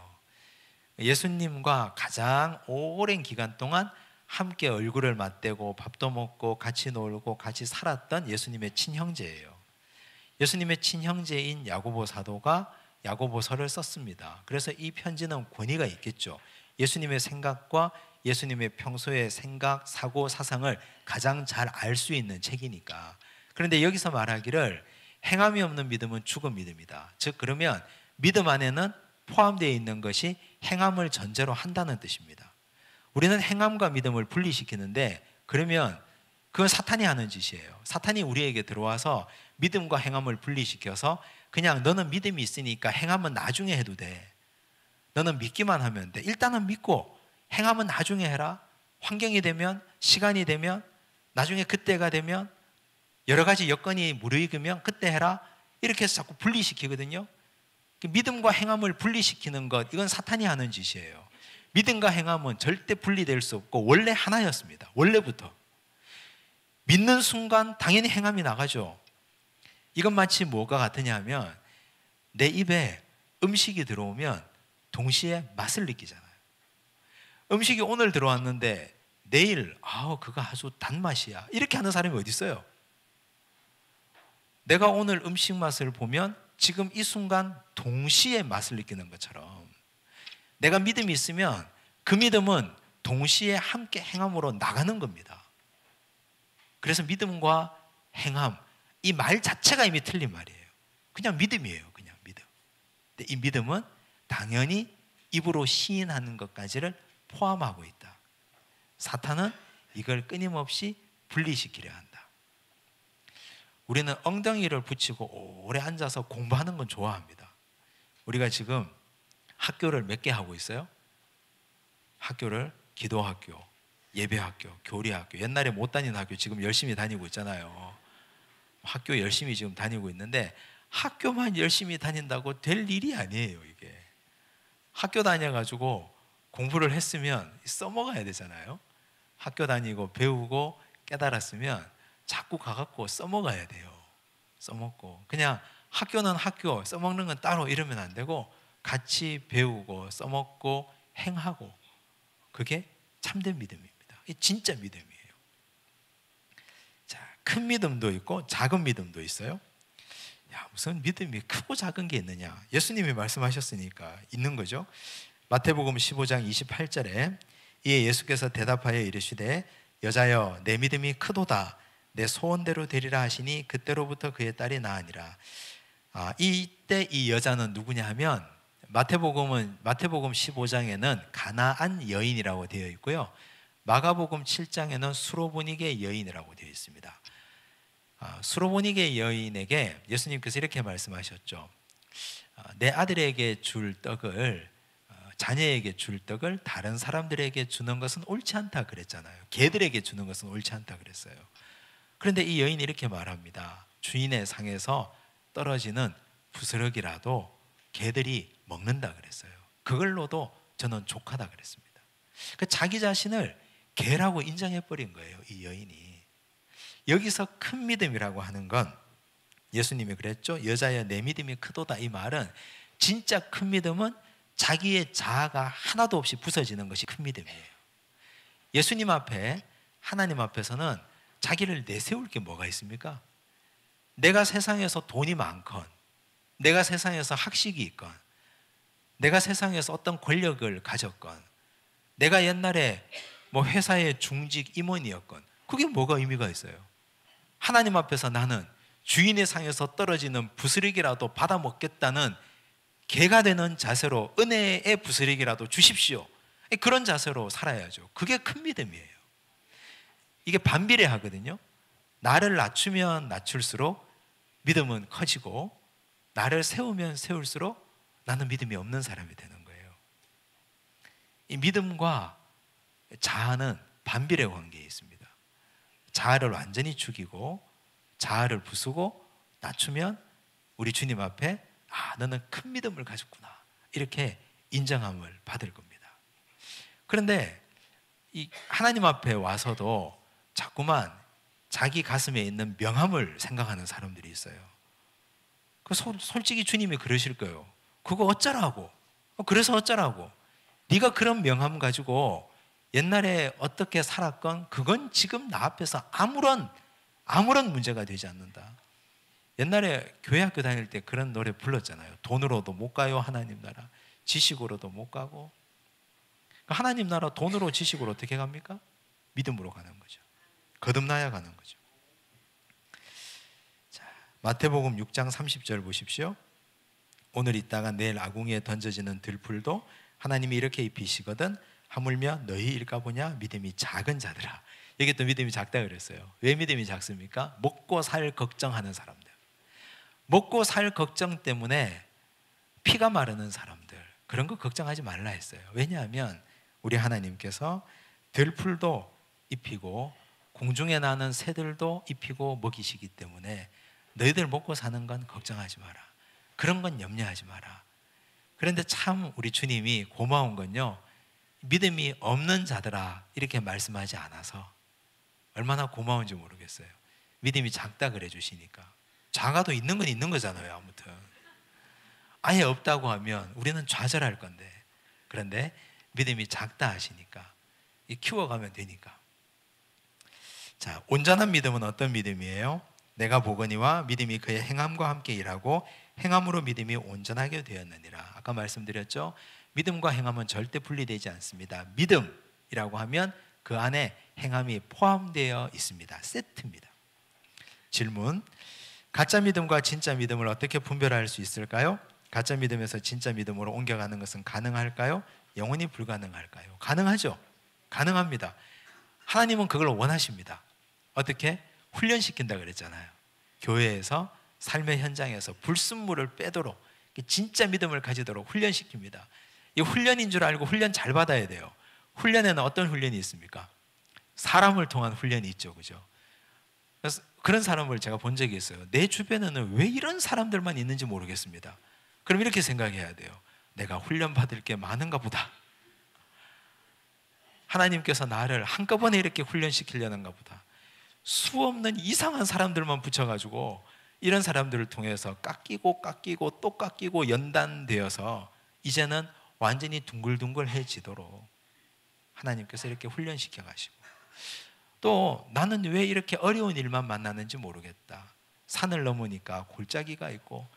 예수님과 가장 오랜 기간 동안 함께 얼굴을 맞대고 밥도 먹고 같이 놀고 같이 살았던 예수님의 친형제예요. 예수님의 친형제인 야고보 사도가 야고보서를 썼습니다. 그래서 이 편지는 권위가 있겠죠. 예수님의 생각과 예수님의 평소의 생각, 사고, 사상을 가장 잘 알 수 있는 책이니까. 그런데 여기서 말하기를 행함이 없는 믿음은 죽은 믿음이다. 즉 그러면 믿음 안에는 포함되어 있는 것이 행함을 전제로 한다는 뜻입니다. 우리는 행함과 믿음을 분리시키는데 그러면 그건 사탄이 하는 짓이에요. 사탄이 우리에게 들어와서 믿음과 행함을 분리시켜서 그냥 너는 믿음이 있으니까 행함은 나중에 해도 돼. 너는 믿기만 하면 돼. 일단은 믿고 행함은 나중에 해라. 환경이 되면, 시간이 되면, 나중에 그때가 되면, 여러 가지 여건이 무르익으면 그때 해라. 이렇게 해서 자꾸 분리시키거든요. 믿음과 행함을 분리시키는 것, 이건 사탄이 하는 짓이에요. 믿음과 행함은 절대 분리될 수 없고 원래 하나였습니다. 원래부터. 믿는 순간 당연히 행함이 나가죠. 이건 마치 뭐가 같으냐 하면 내 입에 음식이 들어오면 동시에 맛을 느끼잖아요. 음식이 오늘 들어왔는데 내일 그거 아주 단맛이야 이렇게 하는 사람이 어디 있어요? 내가 오늘 음식 맛을 보면 지금 이 순간 동시에 맛을 느끼는 것처럼 내가 믿음이 있으면 그 믿음은 동시에 함께 행함으로 나가는 겁니다. 그래서 믿음과 행함, 이 말 자체가 이미 틀린 말이에요. 그냥 믿음이에요. 그냥 믿음. 근데 이 믿음은 당연히 입으로 시인하는 것까지를 포함하고 있다. 사탄은 이걸 끊임없이 분리시키려 한다. 우리는 엉덩이를 붙이고 오래 앉아서 공부하는 건 좋아합니다. 우리가 지금 학교를 몇 개 하고 있어요? 학교를 기도학교, 예배학교, 교리학교, 옛날에 못 다니는 학교 지금 열심히 다니고 있잖아요. 학교 열심히 지금 다니고 있는데 학교만 열심히 다닌다고 될 일이 아니에요. 이게 학교 다녀가지고 공부를 했으면 써먹어야 되잖아요. 학교 다니고 배우고 깨달았으면 자꾸 가갖고 써먹어야 돼요. 써먹고 그냥 학교는 학교, 써먹는 건 따로 이러면 안 되고 같이 배우고 써먹고 행하고, 그게 참된 믿음입니다. 이게 진짜 믿음이에요. 자, 큰 믿음도 있고 작은 믿음도 있어요. 야, 무슨 믿음이 크고 작은 게 있느냐? 예수님이 말씀하셨으니까 있는 거죠. 마태복음 15장 28절에 이에 예수께서 대답하여 이르시되 여자여 내 믿음이 크도다. 내 소원대로 되리라 하시니 그때로부터 그의 딸이 나으니라. 이때 이 여자는 누구냐 하면 마태복음 15장에는 가나안 여인이라고 되어 있고요. 마가복음 7장에는 수로보니게 여인이라고 되어 있습니다. 수로보니게 여인에게 예수님께서 이렇게 말씀하셨죠. 내 아들에게 줄 떡을, 자녀에게 줄 떡을 다른 사람들에게 주는 것은 옳지 않다 그랬잖아요. 개들에게 주는 것은 옳지 않다 그랬어요. 그런데 이 여인이 이렇게 말합니다. 주인의 상에서 떨어지는 부스러기라도 개들이 먹는다 그랬어요. 그걸로도 저는 족하다 그랬습니다. 자기 자신을 개라고 인정해버린 거예요, 이 여인이. 여기서 큰 믿음이라고 하는 건 예수님이 그랬죠. 여자여 내 믿음이 크도다. 이 말은 진짜 큰 믿음은 자기의 자아가 하나도 없이 부서지는 것이 큰 믿음이에요. 예수님 앞에, 하나님 앞에서는 자기를 내세울 게 뭐가 있습니까? 내가 세상에서 돈이 많건, 내가 세상에서 학식이 있건, 내가 세상에서 어떤 권력을 가졌건, 내가 옛날에 회사의 중직 임원이었건, 그게 뭐가 의미가 있어요? 하나님 앞에서 나는 주인의 상에서 떨어지는 부스러기라도 받아 먹겠다는 개가 되는 자세로 은혜의 부스러기라도 주십시오. 그런 자세로 살아야죠. 그게 큰 믿음이에요. 이게 반비례하거든요. 나를 낮추면 낮출수록 믿음은 커지고, 나를 세우면 세울수록 나는 믿음이 없는 사람이 되는 거예요. 이 믿음과 자아는 반비례 관계에 있습니다. 자아를 완전히 죽이고 자아를 부수고 낮추면 우리 주님 앞에 너는 큰 믿음을 가졌구나 이렇게 인정함을 받을 겁니다. 그런데 이 하나님 앞에 와서도 자꾸만 자기 가슴에 있는 명함을 생각하는 사람들이 있어요. 솔직히 주님이 그러실 거예요. 그거 어쩌라고? 그래서 어쩌라고? 네가 그런 명함 가지고 옛날에 어떻게 살았건 그건 지금 나 앞에서 아무런 문제가 되지 않는다. 옛날에 교회 학교 다닐 때 그런 노래 불렀잖아요. 돈으로도 못 가요 하나님 나라, 지식으로도 못 가고. 하나님 나라 돈으로 지식으로 어떻게 갑니까? 믿음으로 가는 거죠. 거듭나야 가는 거죠. 자, 마태복음 6장 30절 보십시오. 오늘 있다가 내일 아궁이에 던져지는 들풀도 하나님이 이렇게 입히시거든 하물며 너희 일까 보냐 믿음이 작은 자들아. 여기 또 믿음이 작다 그랬어요. 왜 믿음이 작습니까? 먹고 살 걱정하는 사람들, 먹고 살 걱정 때문에 피가 마르는 사람들, 그런 거 걱정하지 말라 했어요. 왜냐하면 우리 하나님께서 들풀도 입히고 공중에 나는 새들도 입히고 먹이시기 때문에 너희들 먹고 사는 건 걱정하지 마라. 그런 건 염려하지 마라. 그런데 참 우리 주님이 고마운 건요, 믿음이 없는 자들아 이렇게 말씀하지 않아서 얼마나 고마운지 모르겠어요. 믿음이 작다 그래 주시니까. 작아도 있는 건 있는 거잖아요. 아무튼 아예 없다고 하면 우리는 좌절할 건데, 그런데 믿음이 작다 하시니까 키워가면 되니까. 자, 온전한 믿음은 어떤 믿음이에요? 내가 보거니와 믿음이 그의 행함과 함께 일하고 행함으로 믿음이 온전하게 되었느니라. 아까 말씀드렸죠? 믿음과 행함은 절대 분리되지 않습니다. 믿음이라고 하면 그 안에 행함이 포함되어 있습니다. 세트입니다. 질문: 가짜 믿음과 진짜 믿음을 어떻게 분별할 수 있을까요? 가짜 믿음에서 진짜 믿음으로 옮겨가는 것은 가능할까요? 영원히 불가능할까요? 가능하죠. 가능합니다. 하나님은 그걸 원하십니다. 어떻게? 훈련시킨다 그랬잖아요. 교회에서 삶의 현장에서 불순물을 빼도록 진짜 믿음을 가지도록 훈련시킵니다. 이 훈련인 줄 알고 훈련 잘 받아야 돼요. 훈련에는 어떤 훈련이 있습니까? 사람을 통한 훈련이 있죠, 그죠? 그래서 그런 사람을 제가 본 적이 있어요. 내 주변에는 왜 이런 사람들만 있는지 모르겠습니다. 그럼 이렇게 생각해야 돼요. 내가 훈련 받을 게 많은가 보다. 하나님께서 나를 한꺼번에 이렇게 훈련시키려는가 보다. 수없는 이상한 사람들만 붙여가지고 이런 사람들을 통해서 깎이고 또 깎이고 연단되어서 이제는 완전히 둥글둥글해지도록 하나님께서 이렇게 훈련시켜 가시고, 또 나는 왜 이렇게 어려운 일만 만나는지 모르겠다. 산을 넘으니까 골짜기가 있고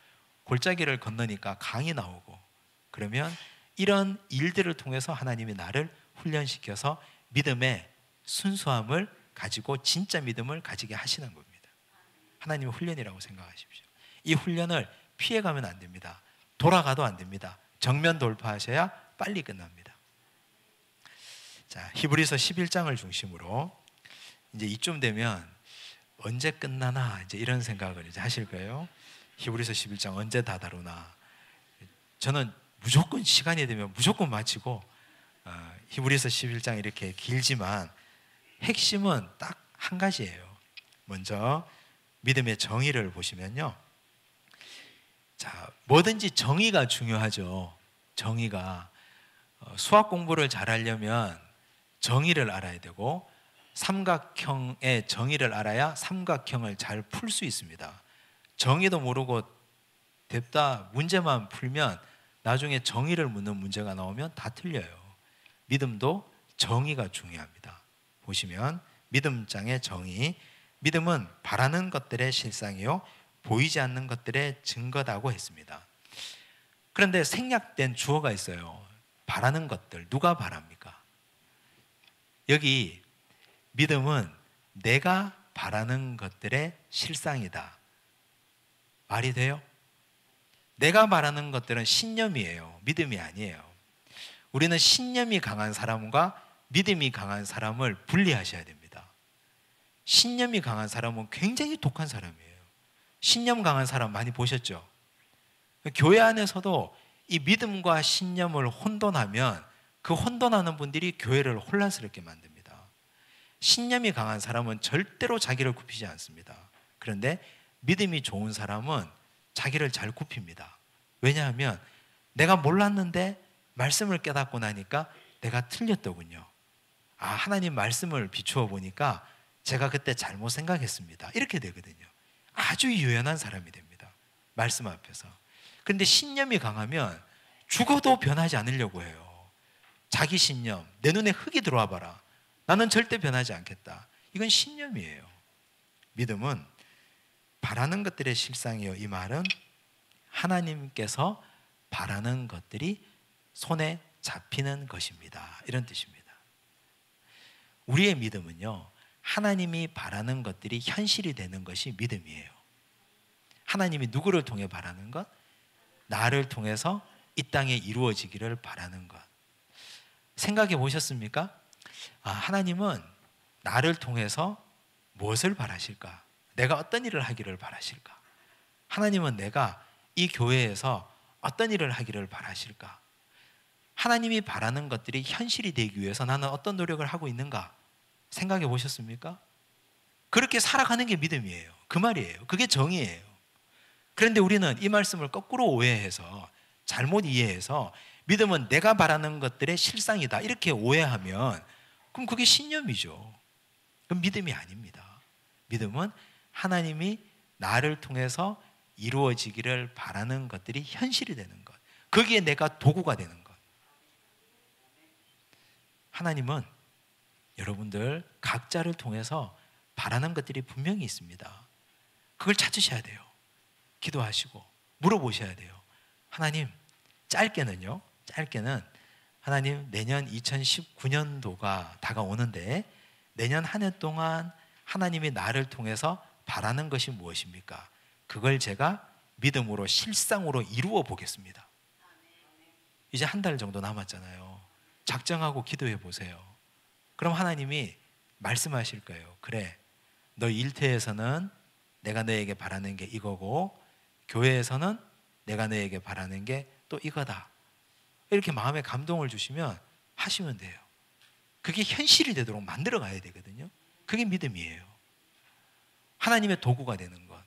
골짜기를 건너니까 강이 나오고, 그러면 이런 일들을 통해서 하나님이 나를 훈련시켜서 믿음의 순수함을 가지고 진짜 믿음을 가지게 하시는 겁니다. 하나님의 훈련이라고 생각하십시오. 이 훈련을 피해가면 안 됩니다. 돌아가도 안 됩니다. 정면 돌파하셔야 빨리 끝납니다. 자, 히브리서 11장을 중심으로 이제 이쯤 되면 언제 끝나나 이제 이런 생각을 이제 하실 거예요. 히브리서 11장 언제 다 다루나. 저는 무조건 시간이 되면 무조건 마치고, 히브리서 11장 이렇게 길지만 핵심은 딱 한 가지예요. 먼저 믿음의 정의를 보시면요, 자, 뭐든지 정의가 중요하죠. 정의가 수학 공부를 잘하려면 정의를 알아야 되고, 삼각형의 정의를 알아야 삼각형을 잘 풀 수 있습니다. 정의도 모르고 됐다 문제만 풀면 나중에 정의를 묻는 문제가 나오면 다 틀려요. 믿음도 정의가 중요합니다. 보시면 믿음장의 정의: 믿음은 바라는 것들의 실상이요 보이지 않는 것들의 증거다고 했습니다. 그런데 생략된 주어가 있어요. 바라는 것들, 누가 바랍니까? 여기 믿음은 내가 바라는 것들의 실상이다. 말이 돼요? 내가 바라는 것들은 신념이에요. 믿음이 아니에요. 우리는 신념이 강한 사람과 믿음이 강한 사람을 분리하셔야 됩니다. 신념이 강한 사람은 굉장히 독한 사람이에요. 신념 강한 사람 많이 보셨죠? 교회 안에서도 이 믿음과 신념을 혼돈하면 그 혼돈하는 분들이 교회를 혼란스럽게 만듭니다. 신념이 강한 사람은 절대로 자기를 굽히지 않습니다. 그런데 믿음이 좋은 사람은 자기를 잘 굽힙니다. 왜냐하면 내가 몰랐는데 말씀을 깨닫고 나니까 내가 틀렸더군요. 아, 하나님 말씀을 비추어 보니까 제가 그때 잘못 생각했습니다. 이렇게 되거든요. 아주 유연한 사람이 됩니다. 말씀 앞에서. 그런데 신념이 강하면 죽어도 변하지 않으려고 해요. 자기 신념, 내 눈에 흙이 들어와 봐라. 나는 절대 변하지 않겠다. 이건 신념이에요. 믿음은 바라는 것들의 실상이요. 이 말은 하나님께서 바라는 것들이 손에 잡히는 것입니다. 이런 뜻입니다. 우리의 믿음은요, 하나님이 바라는 것들이 현실이 되는 것이 믿음이에요. 하나님이 누구를 통해 바라는 것? 나를 통해서 이 땅에 이루어지기를 바라는 것. 생각해 보셨습니까? 아, 하나님은 나를 통해서 무엇을 바라실까? 내가 어떤 일을 하기를 바라실까? 하나님은 내가 이 교회에서 어떤 일을 하기를 바라실까? 하나님이 바라는 것들이 현실이 되기 위해서 나는 어떤 노력을 하고 있는가? 생각해 보셨습니까? 그렇게 살아가는 게 믿음이에요. 그 말이에요. 그게 정의예요. 그런데 우리는 이 말씀을 거꾸로 오해해서 잘못 이해해서 믿음은 내가 바라는 것들의 실상이다 이렇게 오해하면 그럼 그게 신념이죠. 그럼 믿음이 아닙니다. 믿음은 하나님이 나를 통해서 이루어지기를 바라는 것들이 현실이 되는 것. 거기에 내가 도구가 되는 것. 하나님은 여러분들 각자를 통해서 바라는 것들이 분명히 있습니다. 그걸 찾으셔야 돼요. 기도하시고 물어보셔야 돼요. 하나님, 짧게는 하나님, 내년 2019년도가 다가오는데 내년 한 해 동안 하나님이 나를 통해서 바라는 것이 무엇입니까? 그걸 제가 믿음으로 실상으로 이루어 보겠습니다. 이제 한 달 정도 남았잖아요. 작정하고 기도해 보세요. 그럼 하나님이 말씀하실 거예요. 그래, 너 일터에서는 내가 너에게 바라는 게 이거고 교회에서는 내가 너에게 바라는 게 또 이거다. 이렇게 마음에 감동을 주시면 하시면 돼요. 그게 현실이 되도록 만들어 가야 되거든요. 그게 믿음이에요. 하나님의 도구가 되는 것.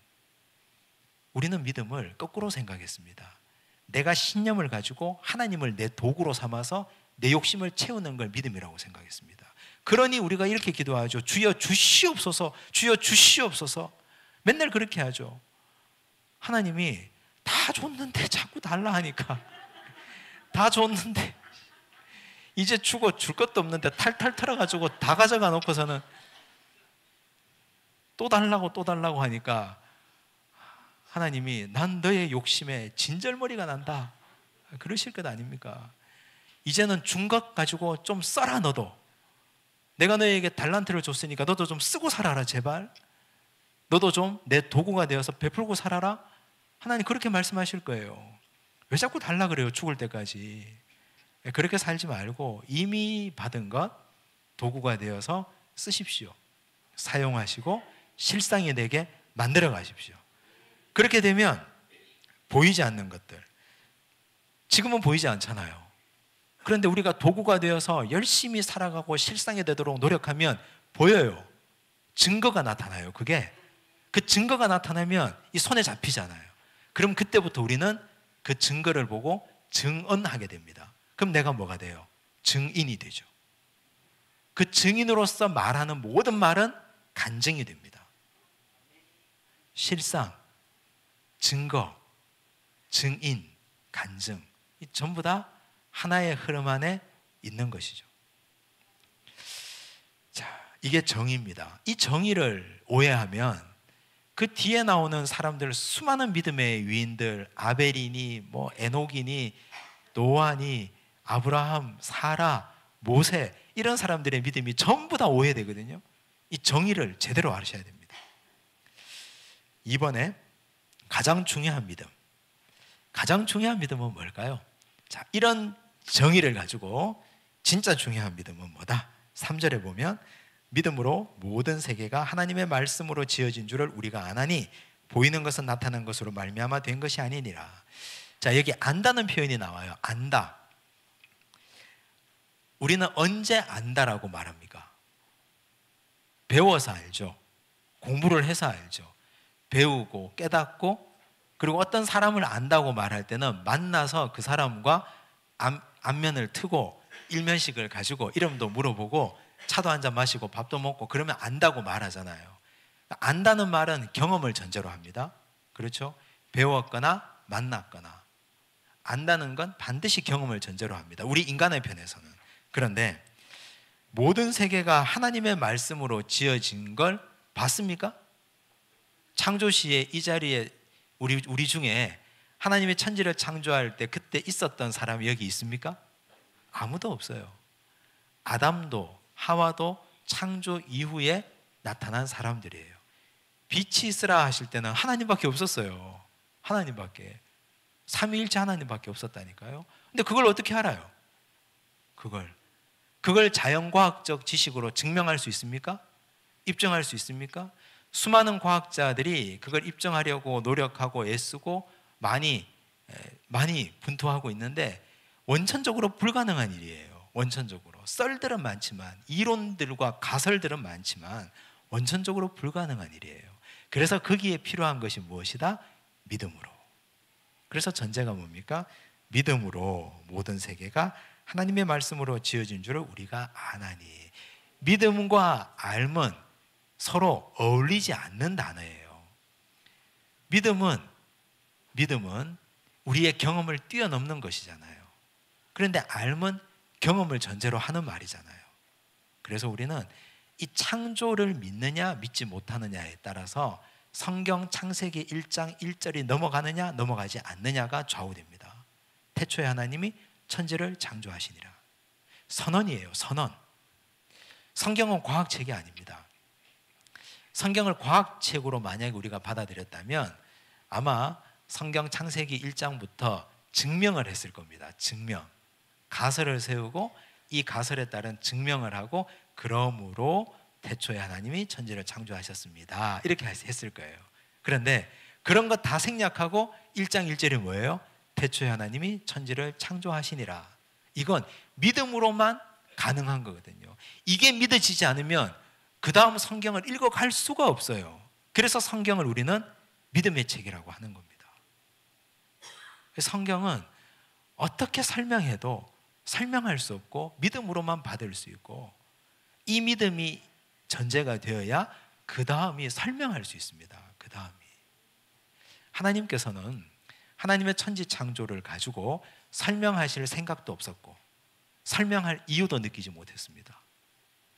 우리는 믿음을 거꾸로 생각했습니다. 내가 신념을 가지고 하나님을 내 도구로 삼아서 내 욕심을 채우는 걸 믿음이라고 생각했습니다. 그러니 우리가 이렇게 기도하죠. 주여 주시옵소서, 주여 주시옵소서. 맨날 그렇게 하죠. 하나님이 다 줬는데 자꾸 달라 하니까 다 줬는데 이제 주고 줄 것도 없는데 탈탈 털어가지고 다 가져가 놓고서는 또 달라고 하니까 하나님이 난 너의 욕심에 진절머리가 난다 그러실 것 아닙니까? 이제는 준 것 가지고 좀 써라. 너도 내가 너에게 달란트를 줬으니까 너도 좀 쓰고 살아라. 제발 너도 좀 내 도구가 되어서 베풀고 살아라. 하나님 그렇게 말씀하실 거예요. 왜 자꾸 달라 그래요? 죽을 때까지. 그렇게 살지 말고 이미 받은 것 도구가 되어서 쓰십시오. 사용하시고 실상이 되게 만들어 가십시오. 그렇게 되면 보이지 않는 것들, 지금은 보이지 않잖아요. 그런데 우리가 도구가 되어서 열심히 살아가고 실상이 되도록 노력하면 보여요. 증거가 나타나요. 그 증거가 나타나면 이 손에 잡히잖아요. 그럼 그때부터 우리는 그 증거를 보고 증언하게 됩니다. 그럼 내가 뭐가 돼요? 증인이 되죠. 그 증인으로서 말하는 모든 말은 간증이 됩니다. 실상, 증거, 증인, 간증, 이 전부 다 하나의 흐름 안에 있는 것이죠. 자, 이게 정의입니다. 이 정의를 오해하면 그 뒤에 나오는 사람들, 수많은 믿음의 위인들, 아벨이니 뭐 에녹이니 노아니 아브라함, 사라, 모세, 이런 사람들의 믿음이 전부 다 오해되거든요. 이 정의를 제대로 아셔야 됩니다. 이번에 가장 중요한 믿음, 가장 중요한 믿음은 뭘까요? 자, 이런 정의를 가지고 진짜 중요한 믿음은 뭐다? 3절에 보면 믿음으로 모든 세계가 하나님의 말씀으로 지어진 줄을 우리가 아나니 보이는 것은 나타난 것으로 말미암아 된 것이 아니니라. 자, 여기 안다는 표현이 나와요. 안다. 우리는 언제 안다라고 말합니까? 배워서 알죠. 공부를 해서 알죠. 배우고 깨닫고 그리고 어떤 사람을 안다고 말할 때는 만나서 그 사람과 안면을 트고 일면식을 가지고 이름도 물어보고 차도 한잔 마시고 밥도 먹고 그러면 안다고 말하잖아요. 안다는 말은 경험을 전제로 합니다. 그렇죠? 배웠거나 만났거나. 안다는 건 반드시 경험을 전제로 합니다. 우리 인간의 편에서는. 그런데 모든 세계가 하나님의 말씀으로 지어진 걸 봤습니까? 창조 시에 이 자리에 우리 중에 하나님의 천지를 창조할 때 그때 있었던 사람이 여기 있습니까? 아무도 없어요. 아담도 하와도 창조 이후에 나타난 사람들이에요. 빛이 있으라 하실 때는 하나님밖에 없었어요. 하나님밖에. 삼위일체 하나님밖에 없었다니까요. 근데 그걸 어떻게 알아요? 그걸 자연과학적 지식으로 증명할 수 있습니까? 입증할 수 있습니까? 수많은 과학자들이 그걸 입증하려고 노력하고 애쓰고 많이 분투하고 있는데 원천적으로 불가능한 일이에요. 원천적으로. 썰들은 많지만, 이론들과 가설들은 많지만 원천적으로 불가능한 일이에요. 그래서 거기에 필요한 것이 무엇이다? 믿음으로. 그래서 전제가 뭡니까? 믿음으로 모든 세계가 하나님의 말씀으로 지어진 줄을 우리가 아나니. 믿음과 알은 서로 어울리지 않는 단어예요. 믿음은 우리의 경험을 뛰어넘는 것이잖아요. 그런데 알은 경험을 전제로 하는 말이잖아요. 그래서 우리는 이 창조를 믿느냐 믿지 못하느냐에 따라서 성경 창세기 1장 1절이 넘어가느냐 넘어가지 않느냐가 좌우됩니다. 태초에 하나님이 천지를 창조하시니라. 선언이에요. 선언. 성경은 과학책이 아닙니다. 성경을 과학책으로 만약에 우리가 받아들였다면 아마 성경 창세기 1장부터 증명을 했을 겁니다. 증명. 가설을 세우고 이 가설에 따른 증명을 하고 그러므로 태초에 하나님이 천지를 창조하셨습니다. 이렇게 했을 거예요. 그런데 그런 거 다 생략하고 1장 1절이 뭐예요? 태초에 하나님이 천지를 창조하시니라. 이건 믿음으로만 가능한 거거든요. 이게 믿어지지 않으면 그 다음 성경을 읽어갈 수가 없어요. 그래서 성경을 우리는 믿음의 책이라고 하는 겁니다. 성경은 어떻게 설명해도 설명할 수 없고 믿음으로만 받을 수 있고 이 믿음이 전제가 되어야 그 다음이 설명할 수 있습니다. 그 다음이. 하나님께서는 하나님의 천지 창조를 가지고 설명하실 생각도 없었고 설명할 이유도 느끼지 못했습니다.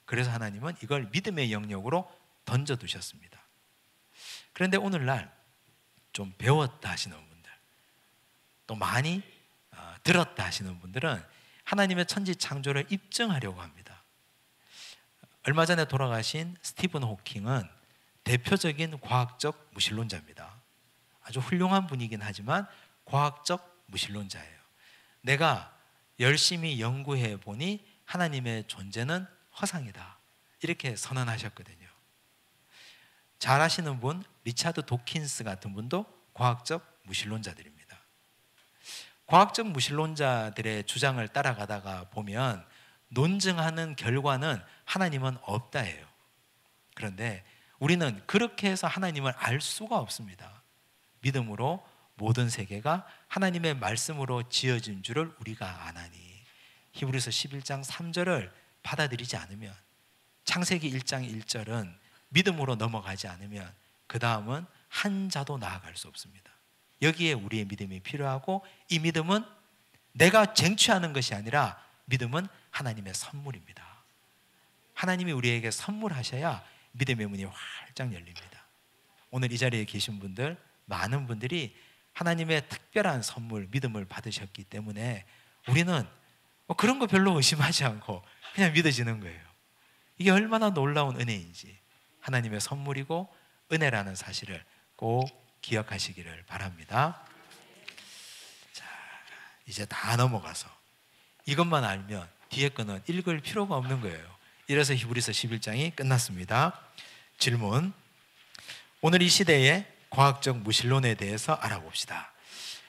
그래서 하나님은 이걸 믿음의 영역으로 던져두셨습니다. 그런데 오늘날 좀 배웠다 하시는 분들, 또 많이 들었다 하시는 분들은 하나님의 천지 창조를 입증하려고 합니다. 얼마 전에 돌아가신 스티븐 호킹은 대표적인 과학적 무신론자입니다. 아주 훌륭한 분이긴 하지만 과학적 무신론자예요. 내가 열심히 연구해 보니 하나님의 존재는 허상이다. 이렇게 선언하셨거든요. 잘 아시는 분 리차드 도킨스 같은 분도 과학적 무신론자들입니다. 과학적 무신론자들의 주장을 따라가다가 보면 논증하는 결과는 하나님은 없다예요. 그런데 우리는 그렇게 해서 하나님을 알 수가 없습니다. 믿음으로 모든 세계가 하나님의 말씀으로 지어진 줄을 우리가 아나니. 히브리서 11장 3절을 받아들이지 않으면, 창세기 1장 1절은 믿음으로 넘어가지 않으면 그 다음은 한 자도 나아갈 수 없습니다. 여기에 우리의 믿음이 필요하고, 이 믿음은 내가 쟁취하는 것이 아니라 믿음은 하나님의 선물입니다. 하나님이 우리에게 선물하셔야 믿음의 문이 활짝 열립니다. 오늘 이 자리에 계신 분들, 많은 분들이 하나님의 특별한 선물, 믿음을 받으셨기 때문에 우리는 그런 거 별로 의심하지 않고 그냥 믿어지는 거예요. 이게 얼마나 놀라운 은혜인지, 하나님의 선물이고 은혜라는 사실을 꼭 기억하시기를 바랍니다. 자, 이제 다 넘어가서 이것만 알면 뒤에 거는 읽을 필요가 없는 거예요. 이래서 히브리서 11장이 끝났습니다. 질문. 오늘 이 시대의 과학적 무신론에 대해서 알아봅시다.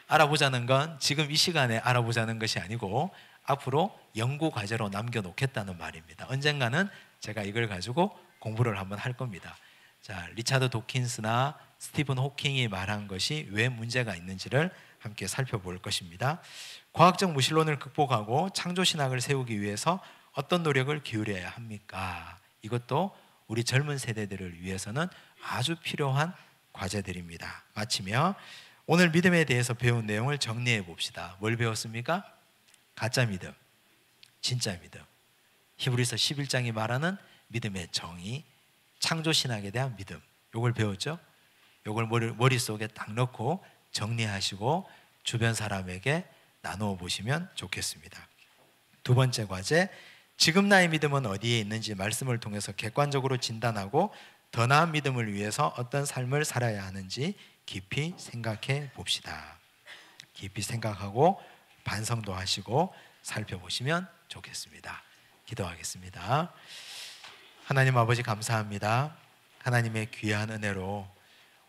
알아보자는 건 지금 이 시간에 알아보자는 것이 아니고 앞으로 연구 과제로 남겨놓겠다는 말입니다. 언젠가는 제가 이걸 가지고 공부를 한번 할 겁니다. 자, 리차드 도킨스나 스티븐 호킹이 말한 것이 왜 문제가 있는지를 함께 살펴볼 것입니다. 과학적 무신론을 극복하고 창조신학을 세우기 위해서 어떤 노력을 기울여야 합니까? 이것도 우리 젊은 세대들을 위해서는 아주 필요한 과제들입니다. 마치며 오늘 믿음에 대해서 배운 내용을 정리해 봅시다. 뭘 배웠습니까? 가짜 믿음, 진짜 믿음. 히브리서 11장이 말하는 믿음의 정의, 창조신학에 대한 믿음. 요걸 배웠죠? 요걸 머릿속에 딱 넣고 정리하시고 주변 사람에게 나누어 보시면 좋겠습니다. 두 번째 과제, 지금 나의 믿음은 어디에 있는지 말씀을 통해서 객관적으로 진단하고 더 나은 믿음을 위해서 어떤 삶을 살아야 하는지 깊이 생각해 봅시다. 깊이 생각하고 반성도 하시고 살펴보시면 좋겠습니다. 기도하겠습니다. 하나님 아버지 감사합니다. 하나님의 귀한 은혜로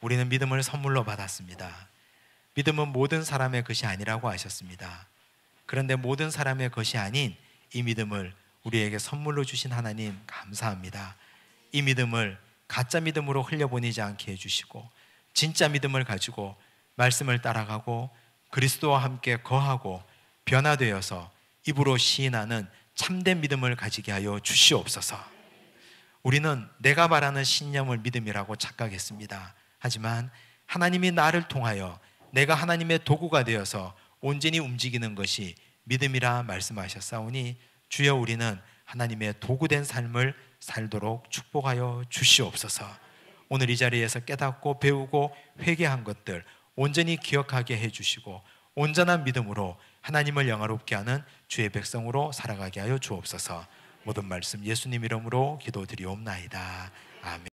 우리는 믿음을 선물로 받았습니다. 믿음은 모든 사람의 것이 아니라고 하셨습니다. 그런데 모든 사람의 것이 아닌 이 믿음을 우리에게 선물로 주신 하나님 감사합니다. 이 믿음을 가짜 믿음으로 흘려보내지 않게 해주시고 진짜 믿음을 가지고 말씀을 따라가고 그리스도와 함께 거하고 변화되어서 입으로 시인하는 참된 믿음을 가지게 하여 주시옵소서. 우리는 내가 말하는 신념을 믿음이라고 착각했습니다. 하지만 하나님이 나를 통하여 내가 하나님의 도구가 되어서 온전히 움직이는 것이 믿음이라 말씀하셨사오니 주여 우리는 하나님의 도구된 삶을 살도록 축복하여 주시옵소서. 오늘 이 자리에서 깨닫고 배우고 회개한 것들 온전히 기억하게 해주시고 온전한 믿음으로 하나님을 영화롭게 하는 주의 백성으로 살아가게 하여 주옵소서. 모든 말씀 예수님 이름으로 기도드리옵나이다. 아멘.